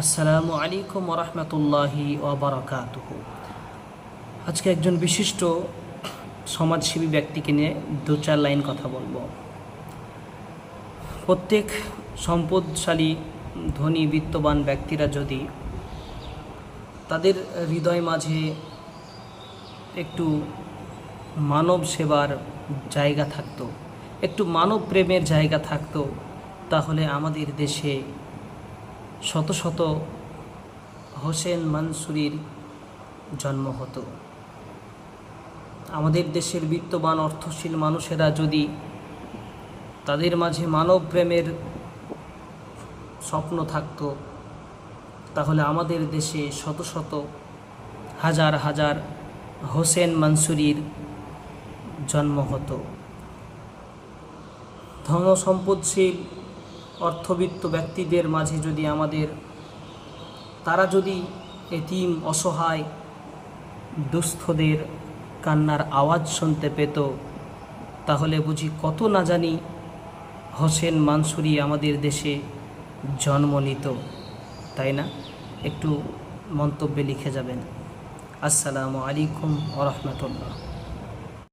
আসসালামু আলাইকুম ওরহমতুল্লাহি ওয়াবারাকাতুহু। আজকে একজন বিশিষ্ট সমাজসেবী ব্যক্তিকে নিয়ে দু চার লাইন কথা বলবো। প্রত্যেক সম্পদশালী ধনী বিত্তবান ব্যক্তিরা যদি তাদের হৃদয় মাঝে একটু মানব সেবার জায়গা থাকতো, একটু মানব প্রেমের জায়গা থাকতো, তাহলে আমাদের দেশে শত শত হোসেন মানসুরির জন্ম হতো। আমাদের দেশের বিত্তবান অর্থশীল মানুষেরা যদি তাদের মাঝে মানব প্রেমের স্বপ্ন থাকতো, তাহলে আমাদের দেশে শত শত হাজার হাজার হোসেন মানসুরির জন্ম হতো। ধন সম্পদশীল অর্থবিত্ত ব্যক্তিদের মাঝে যদি তারা যদি এতিম অসহায় দুস্থদের কান্নার আওয়াজ শুনতে পেত, তাহলে বুঝি কত না জানি হোসেন মানসুরি আমাদের দেশে জন্ম নিত, তাই না? একটু মন্তব্যে লিখে যাবেন। আসসালামু আলাইকুম ওয়া রাহমাতুল্লাহ।